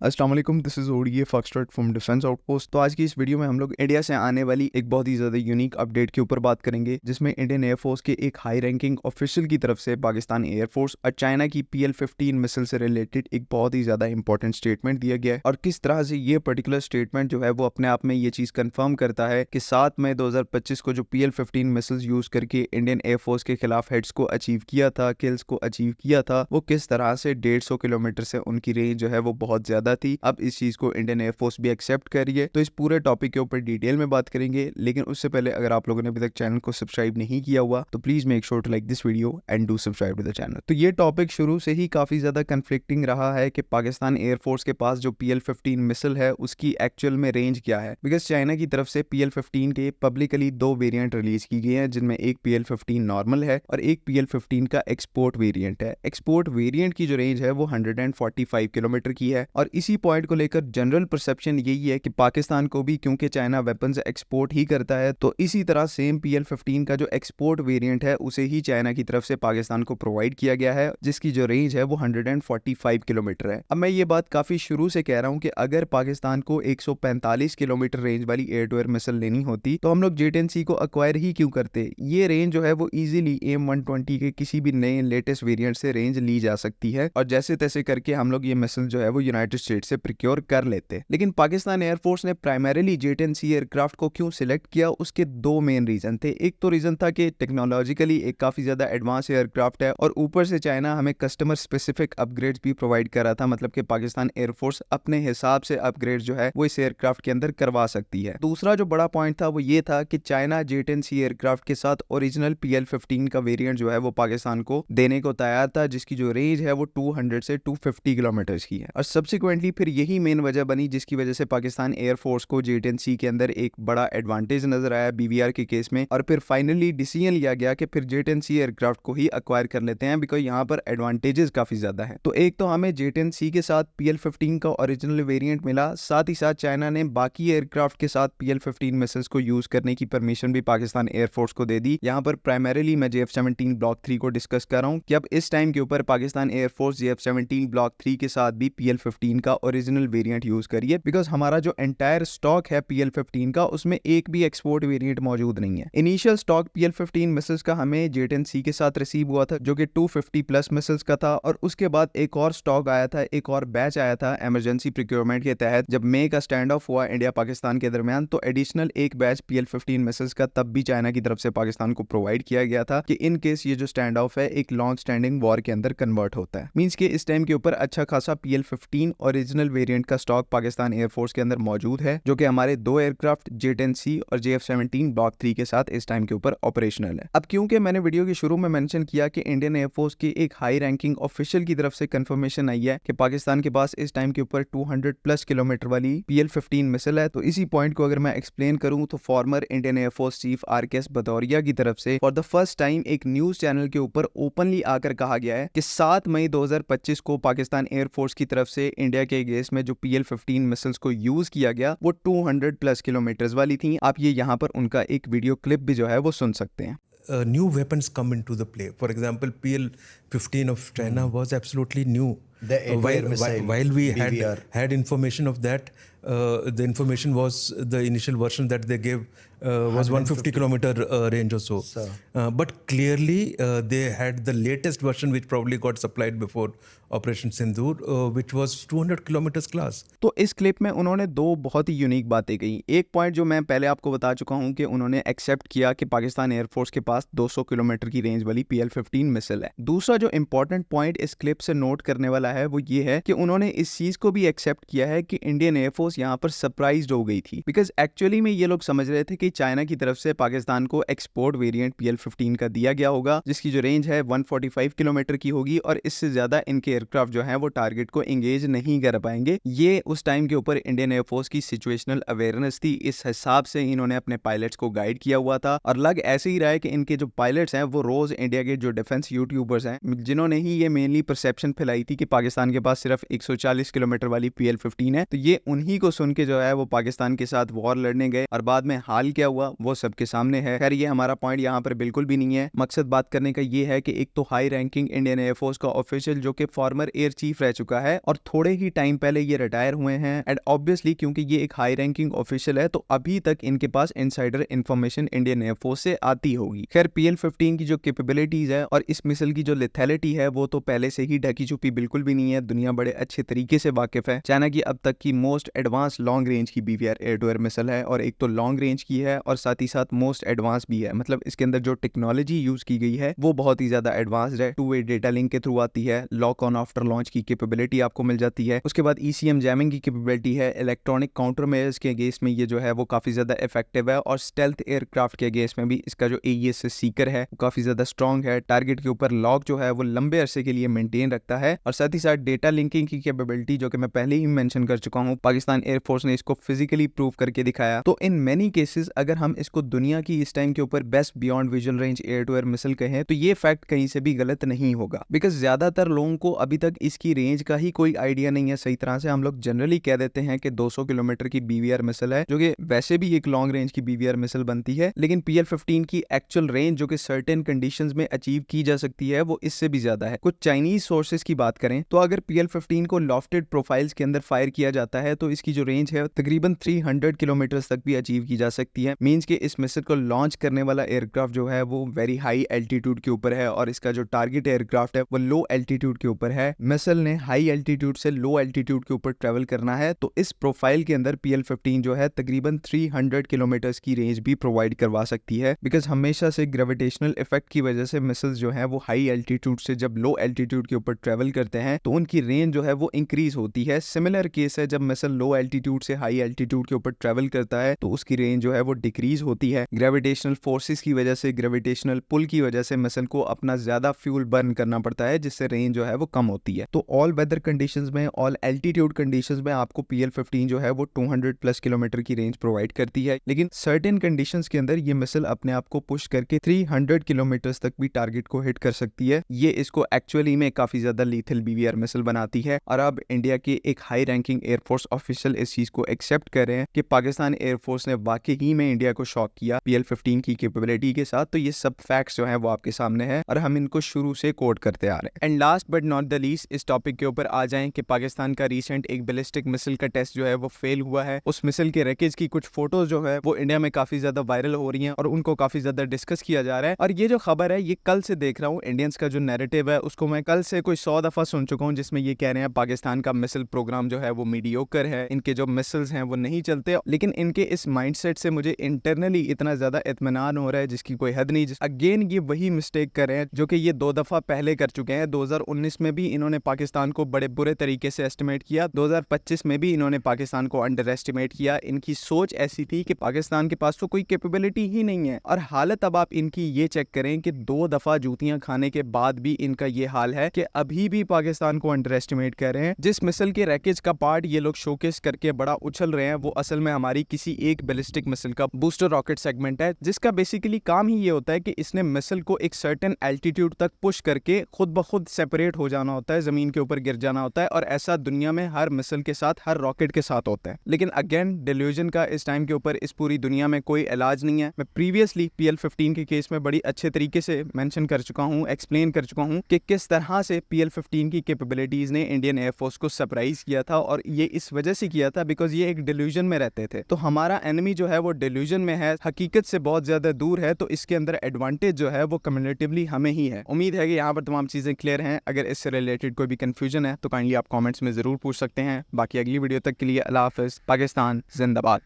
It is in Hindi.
अस्सलाम वालेकुम, this is ODA foxtrot from defence outpost. तो आज की इस वीडियो में हम लोग इंडिया से आने वाली एक बहुत ही ज़्यादा यूनिक अपडेट के ऊपर बात करेंगे, जिसमें इंडियन एयरफोर्स के एक हाई रैंकिंग ऑफिशियल की तरफ से पाकिस्तान एयरफोर्स और चाइना की PL-15 मिसाइल से रिलेटेड एक बहुत ही ज़्यादा इंपॉर्टेंट स्टेटमेंट दिया गया है। और किस तरह से ये पर्टिकुलर स्टेटमेंट जो है वो अपने आप में ये चीज़ कंफर्म करता है कि 7 मई 2025 को जो PL-15 मिसाइल्स यूज़ करके इंडियन एयरफोर्स के खिलाफ हेड्स को अचीव किया था, किल्स को अचीव किया था, वो किस तरह से 150 किलोमीटर से उनकी रेंज जो है वो बहुत ज़्यादा थी। अब इस चीज़ को इंडियन एयरफोर्स भी एक्सेप्ट कर रही है। तो इस पूरे टॉपिक के ऊपर डिटेल में बात करेंगे, लेकिन उससे पहले अगर आप लोगों ने अभी तक चैनल को सब्सक्राइब नहीं किया हुआ तो please make sure to like this video and do subscribe to the channel. तो ये टॉपिक शुरू से ही काफी ज्यादा कंफ्लिक्टिंग रहा है कि पाकिस्तान एयरफोर्स के पास जो PL-15 मिसाइल है उसकी एक्चुअल में रेंज क्या है, बिकॉज चाइना की तरफ से PL-15 के पब्लिकली दो वेरिएंट रिलीज की गई हैं, जिनमें एक PL-15 नॉर्मल है और एक PL-15 का एक्सपोर्ट वेरिएंट है। एक्सपोर्ट वेरिएंट की जो रेंज है वो 145 किलोमीटर की है और इसी पॉइंट को लेकर जनरल परसेप्शन यही है कि पाकिस्तान को भी, क्योंकि चाइना वेपन्स एक्सपोर्ट ही करता है, तो इसी तरह सेम PL-15 का जो एक्सपोर्ट वेरिएंट है उसे ही चाइना की तरफ से पाकिस्तान को प्रोवाइड किया गया है, जिसकी जो रेंज है वो 145 किलोमीटर है। अब मैं ये बात काफी शुरू से कह रहा हूँ कि अगर पाकिस्तान को 145 किलोमीटर रेंज वाली एयर टू एयर मिसाइल लेनी होती तो हम लोग J-10C को अक्वायर ही क्यों करते। ये रेंज जो है वो इजीली AIM-120 के किसी भी नए लेटेस्ट वेरिएंट से रेंज ली जा सकती है और जैसे तैसे करके हम लोग ये मिसाइल जो है वो यूनाइटेड स्टेट से प्रिक्योर कर लेते। लेकिन पाकिस्तान एयरफोर्स ने प्राइमरीली J-10C एयरक्राफ्ट को क्यों सिलेक्ट किया, उसके दो मेन रीजन थे। एक तो रीजन था कि टेक्नोलॉजिकली एक काफी ज्यादा एडवांस एयरक्राफ्ट है और ऊपर से चाइना हमें कस्टमर स्पेसिफिक अपग्रेड्स भी प्रोवाइड कर रहा था, मतलब कि पाकिस्तान एयरफोर्स अपने हिसाब से अपग्रेड जो है वो इस एयरक्राफ्ट के अंदर करवा सकती है। दूसरा जो बड़ा पॉइंट था वो ये था कि चाइना J-10C एयरक्राफ्ट के साथ ओरिजिनल PL-15 का वेरिएंट जो है वो पाकिस्तान को देने को तैयार था, जिसकी जो रेंज है वो 200 से 250 किलोमीटर की है। और सब्सिक्वेंटली फिर यही मेन वजह बनी जिसकी वजह से पाकिस्तान एयरफोर्स को J-10C के अंदर एक बड़ा एडवांटेज नजर आया BVR के केस में, और फिर फाइनली डिसीजन लिया गया कि फिर J-10C एयरक्राफ्ट को ही अक्वायर कर लेते हैं, बिकॉज यहाँ पर एडवांटेजेस काफी ज्यादा है। तो एक तो हमें J-10C के साथ PL-15 का ओरिजिनल वेरिएंट मिला, साथ ही साथ चाइना ने बाकी एयरक्राफ्ट के साथ PL-15 मिसाइल्स को यूज करने की परमिशन भी पाकिस्तान एयरफोर्स को दे दी। यहाँ पर प्राइमरीली मैं JF-17 ब्लॉक 3 को डिस्कस कर रहा हूँ कि अब इस टाइम के ऊपर पाकिस्तान एयरफोर्स JF-17 ब्लॉक 3 के साथ भी PL-15 का ओरिजिनल वेरिएंट यूज करिए, बिकॉज हमारा जो एंटायर स्टॉक है PL-15 का उसमें एक भी एक्सपोर्ट वेरिएंट मौजूद नहीं है। इनिशियल स्टॉक PL-15 मिसाइल्स का हमें J-10C के साथ रिसीव हुआ था, जो कि 250 प्लस मिसाइल्स का था, और उसके बाद एक और स्टॉक आया था, एक और बैच आया था इमरजेंसी प्रोक्योरमेंट के तहत। जब मई का स्टैंड ऑफ हुआ इंडिया पाकिस्तान के दरमियान, तो एडिशनल एक बैच PL-15 मिसाइल्स का तब भी चाइना की तरफ से पाकिस्तान को प्रोवाइड किया गया था कि इन केस ये जो स्टैंड ऑफ है एक लॉन्ग स्टैंडिंग वॉर के अंदर कन्वर्ट होता है। मींस के इस टाइम के ऊपर अच्छा खासा PL-15 ओरिजिनल वेरिएंट का स्टॉक पाकिस्तान एयरफोर्स के अंदर मौजूद है, जो कि हमारे दो एयरक्राफ्ट J-10C और JF-17 ब्लॉक 3 के साथ इस टाइम के ऊपर ऑपरेशनल है। अब क्योंकि मैंने वीडियो के शुरू में मेंशन किया कि इंडियन एयरफोर्स की एक हाई रैंकिंग ऑफिशियल की तरफ से कंफर्मेशन आई है कि पाकिस्तान के पास इस टाइम के ऊपर 200 प्लस किलोमीटर वाली PL-15 मिसाइल है, तो इसी पॉइंट को अगर मैं एक्सप्लेन करूं तो former Indian air force chief RKS Bhadauria की तरफ से फॉर द फर्स्ट टाइम एक न्यूज चैनल के ऊपर ओपनली आकर कहा गया है कि 7 मई 2025 को पाकिस्तान एयरफोर्स की तरफ से इंडिया के अगेंस्ट में जो PL-15 मिसाइल्स को यूज किया गया वो 200 प्लस किलोमीटर वाली थी। आप ये यहाँ पर उनका एक वीडियो क्लिप भी जो है वो सुन सकते हैं। New weapons come into the play. For example, PL-15 of China was absolutely new. The air-to-air missile, While we BVR. had information of that, the information was the initial version that they gave was 150 kilometer range or so. But clearly they had the latest version which probably got supplied before Operation Sindoor, which was 200 kilometers class. तो इस क्लिप में उन्होंने दो बहुत ही यूनिक बातें कही। एक पॉइंट जो मैं पहले आपको बता चुका हूं कि उन्होंने एक्सेप्ट किया कि पाकिस्तान एयरफोर्स के पास 200 किलोमीटर की रेंज वाली PL-15 मिसाइल है। दूसरा जो इंपॉर्टेंट पॉइंट इस क्लिप से नोट करने वाला है वो ये है कि उन्होंने इस चीज को भी एक्सेप्ट किया है कि इंडियन एयरफोर्स यहाँ पर सरप्राइज्ड हो गई थी, बिकॉज एक्चुअली में ये लोग समझ रहे थे कि चाइना की तरफ से पाकिस्तान को एक्सपोर्ट वेरिएंट PL-15 का दिया गया होगा, जिसकी जो रेंज है 145 किलोमीटर की होगी और इससे ज्यादा इनके एयरक्राफ्ट जो है वो टारगेट को एंगेज नहीं कर पाएंगे। ये उस टाइम के ऊपर इंडियन एयरफोर्स की सिचुएशनल अवेयरनेस थी, इस हिसाब से इन्होंने अपने पायलट्स को गाइड किया हुआ था। और लग ऐसे ही रहा है कि इनके जो पायलट्स हैं वो रोज इंडिया के जो डिफेंस यूट्यूबर्स हैं, जिन्होंने ही ये मेनली परसेप्शन फैलाई थी कि पाकिस्तान के पास सिर्फ 140 किलोमीटर वाली PL-15 है। तो ये उन्हीं को सुन के जो है वो पाकिस्तान के साथ वॉर लड़ने गए और बाद में हाल क्या हुआ वो सबके सामने है। खैर ये हमारा पॉइंट यहाँ पर बिल्कुल भी नहीं है। मकसद बात करने का ये है कि एक तो हाई रैंकिंग इंडियन एयरफोर्स का ऑफिशियल जो कि फॉर्मर एयर चीफ रह चुका है और थोड़े ही टाइम पहले ये रिटायर हुए हैं, एंड ऑब्वियसली क्योंकि ये एक हाई रैंकिंग ऑफिशियल है तो अभी तक इनके पास इनसाइडर इंफॉर्मेशन इंडियन एयरफोर्स से आती होगी। खैर PL-15 की जो कैपेबिलिटीज है और इस मिसाइल की जो लेथैलिटी है वो तो पहले से ही ढकी छुपी बिल्कुल भी नहीं है, दुनिया बड़े अच्छे तरीके से वाकिफ है। चाइना की अब तक की मोस्ट एडवांस लॉन्ग रेंज की BVR air to air missile है और एक तो लॉन्ग रेंज की है और साथ ही साथ मोस्ट एडवांस भी है। मतलब इसके अंदर जो टेक्नोलॉजी यूज की गई है वो बहुत ही ज्यादा एडवांस्ड है। 2-वे डेटा लिंक के थ्रू आती है, लॉक ऑन आफ्टर लॉन्च की कैपेबिलिटी आपको मिल जाती है। उसके बाद ECM जैमिंग की कैपेबिलिटी है, इलेक्ट्रॉनिक काउंटर मेजर्स के अगेंस्ट में ये जो है वो काफी ज्यादा इफेक्टिव है और स्टेल्थ एयरक्राफ्ट के अगेंस्ट में भी इसका जो AES सीकर है वो काफी ज्यादा स्ट्रॉन्ग है। टारगेट के ऊपर लॉक जो है वो लंबे अरसे के लिए मेंटेन रखता है और साथ ही साथ डेटा लिंकिंग की कैपेबिलिटी जो कि मैं पहले ही मेंशन कर चुका हूं, पाकिस्तान एयरफोर्स ने इसको फिजिकली प्रूव करके दिखाया। तो इन मेनी केसेस अगर हम इसको दुनिया की इस टाइम के ऊपर best beyond visual range air to air missile कहें तो ये फैक्ट कहीं से भी गलत नहीं होगा, बिकॉज ज्यादातर लोगों को अभी तक इसकी रेंज का ही कोई आइडिया नहीं है सही तरह से। हम लोग जनरली कह देते हैं कि 200 किलोमीटर की BVR मिसाइल है जो कि वैसे भी एक लॉन्ग रेंज की BVR मिसाइल बनती है, लेकिन PL-15 की एक्चुअल रेंज जो कि सर्टेन कंडीशंस में अचीव की जा सकती है वो इससे भी ज्यादा है। कुछ चाइनीज सोर्सेज की बात करें तो अगर PL-15 को लॉफ्टेड प्रोफाइल्स के अंदर फायर किया जाता है तो इसकी जो रेंज है तकरीबन 300 किलोमीटर तक भी अचीव की जा सकती है। मींस कि इस मिसाइल को लॉन्च करने वाला एयरक्राफ्ट जो है वो वेरी हाई एल्टीट्यूड के ऊपर है और इसका जो टारगेट एयरक्राफ्ट है वो लो एल्टीट्यूड के ऊपर है। मिसाइल ने हाई एल्टीट्यूड से लो एल्टीट्यूड के ऊपर ट्रेवल करना है तो इस प्रोफाइल के अंदर PL-15 जो है तकरीबन 300 किलोमीटर की रेंज भी प्रोवाइड करवा सकती है, बिकॉज हमेशा से ग्रेविटेशनल इफेक्ट की वजह से मिसाइल्स जो है वो हाई एल्टीट्यूड से जब लो एल्टीट्यूड के ऊपर ट्रेवल करते हैं तो उनकी रेंज जो है वो इंक्रीज होती है। सिमिलर केस है जब मिसाइल लो एल्टीट्यूड से हाई एल्टीट्यूड के ऊपर ट्रेवल करता है तो उसकी रेंज जो है वो डिक्रीज होती है। ग्रेविटेशनल फोर्सेस की वजह से, ग्रेविटेशनल पुल की वजह से मिसाइल को अपना ज्यादा फ्यूल बर्न करना पड़ता है जिससे रेंज जो है वो कम होती है। तो ऑल वेदर कंडीशंस में, ऑल एल्टीट्यूड कंडीशंस में आपको PL-15 जो है वो 200 प्लस किलोमीटर की रेंज प्रोवाइड करती है, लेकिन सर्टेन कंडीशंस के अंदर ये मिसाइल अपने आप को पुश करके 300 किलोमीटर तक भी टारगेट को हिट कर सकती है। ये इसको एक्चुअली में काफी ज्यादा लीथल BVR मिसाइल बनाती है और अब इंडिया के एक हाई रैंकिंग एयरफोर्स ऑफिशियल इस चीज को एक्सेप्ट कर रहे हैं कि पाकिस्तान एयरफोर्स ने वाकई ही में इंडिया को शॉक किया PL-15 की कैपेबिलिटी के साथ। तो ये सब फैक्ट्स जो है वो आपके सामने है और हम इनको शुरू से कोट करते आ रहे हैं। And last but not the least इस टॉपिक के ऊपर आ जाएं कि पाकिस्तान का रिसेंट एक बैलिस्टिक मिसाइल का टेस्ट जो है वो फेल हुआ है। उस मिसाइल के रैकेज की कुछ फोटोज जो है वो इंडिया में काफी ज्यादा वायरल हो रही हैं और उनको काफी ज्यादा डिस्कस किया जा रहा है। और ये जो खबर है ये कल से देख रहा हूँ, इंडियंस का जो नैरेटिव है उसको मैं कल से कोई 100 दफा सुन चुका हूँ, जिसमें ये कह रहे हैं पाकिस्तान का मिसाइल प्रोग्राम जो है वो मीडियोकर है, इनके जो मिसाइल्स हैं वो नहीं चलते। लेकिन इनके इस माइंडसेट से मुझे इंटरनली इतना ज्यादा इत्मीनान हो रहा है जिसकी कोई हद नहीं। अगेन ये वही मिस्टेक कर रहे हैं जो कि ये 2 दफा पहले कर चुके हैं। 2019 में भी इन्होंने पाकिस्तान को बड़े बुरे तरीके से एस्टिमेट किया, 2025 में भी इन्होंने पाकिस्तान को अंडर एस्टिमेट किया। इनकी सोच ऐसी थी कि पाकिस्तान के पास तो कोई कैपेबिलिटी ही नहीं है और हालत अब आप इनकी ये चेक करें कि 2 दफा जूतियां खाने के बाद भी इनका ये हाल है कि अभी भी पाकिस्तान को अंडर एस्टिमेट कर रहे हैं। जिस मिसाइल के रैकेज का पार्ट ये लोग शोकेस करके बड़ा उछल रहे हैं वो असल में हमारी किसी एक बैलिस्टिक मिसाइल का बूस्टर रॉकेट सेगमेंट है, जिसका बेसिकली काम ही ये होता है कि इसने मिसाइल को एक सर्टेन एल्टीट्यूड तक पुश करके खुद ब खुद सेपरेट हो जाना होता है, जमीन के ऊपर गिर जाना होता है। और ऐसा दुनिया में हर मिसाइल के साथ, हर रॉकेट के साथ होता है। लेकिन अगेन डिल्यूजन का इस टाइम के ऊपर इस पूरी दुनिया में कोई इलाज नहीं है। मैं प्रीवियसली PL-15 के केस में बड़ी अच्छे तरीके से मेंशन कर चुका हूं, एक्सप्लेन कर चुका हूं कि किस तरह से PL-15 की कैपेबिलिटीज ने इंडियन एयरफोर्स को सरप्राइज किया था और ये इस वजह से किया था बिकॉज ये एक डिल्यूजन में रहते थे। तो हमारा एनिमी जो है वो डिल्यूजन में है, हकीकत से बहुत ज्यादा दूर है, तो इसके अंदर एडवांटेज जो है वो कम्युनिटिवली हमें ही है। उम्मीद है कि यहाँ पर तमाम चीजें क्लियर हैं। अगर इससे रिलेटेड कोई भी कंफ्यूजन है तो काइंडली आप कमेंट्स में जरूर पूछ सकते हैं। बाकी अगली वीडियो तक के लिए अल्लाह हाफिज। पाकिस्तान जिंदाबाद।